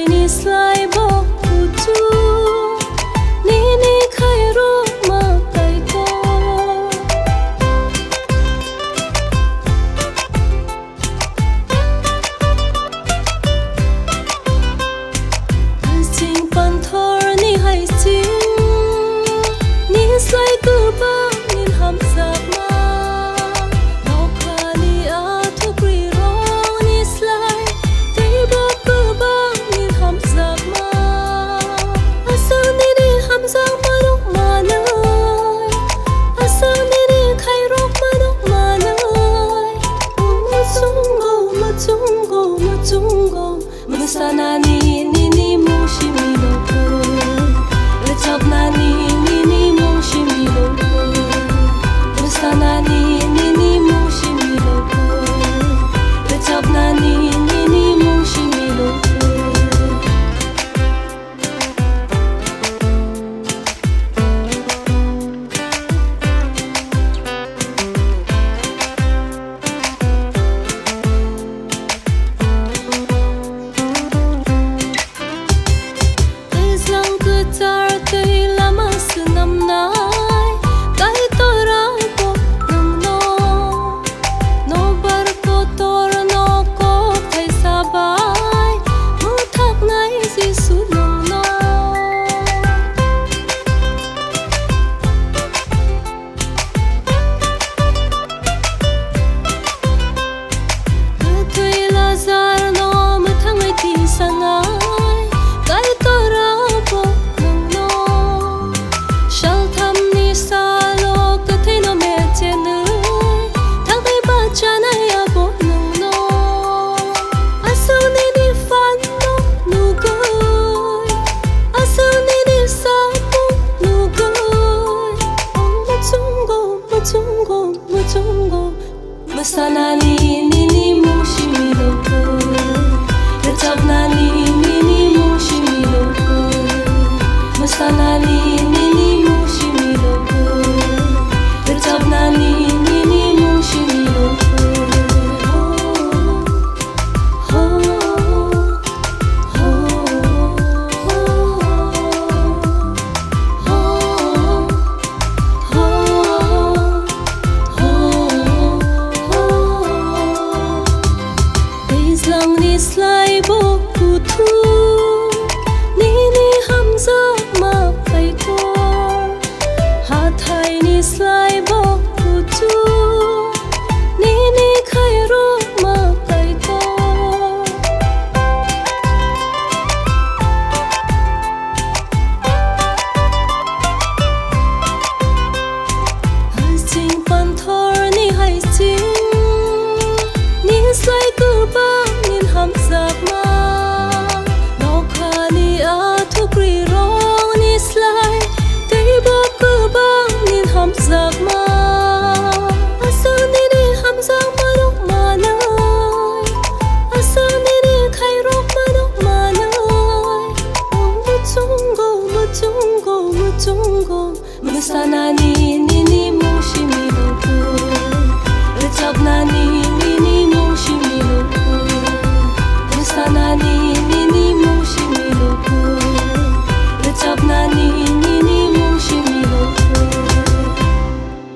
ni slai bo putu ni khairo ma kai ko sing pan thor ni hai sing ni slai ku ba nin ham sak ma Sana ni mushi mi loko Rechap na ni mushi mi loko Sana ni mushi mi loko Rechap na ni mushi mi loko Sana ni mushi mi loko Rechap na ni mushi mi loko Sana ni mushi mi loko Rechap na ni mushi mi loko slai bo putu ni hamza ma kai ko ha thai ni slai bo putu ni khairo ma kai ko sing pan thor ni hai sing ni slai ku ba ham sak ma no khani a thukri rong ni slai tei bo ku bang nin ham sak ma asang ni ham sak ma dok ma nai asang ni khai rok ma dok ma nai mu chung go sana ni mushi mi loko Rechap na ni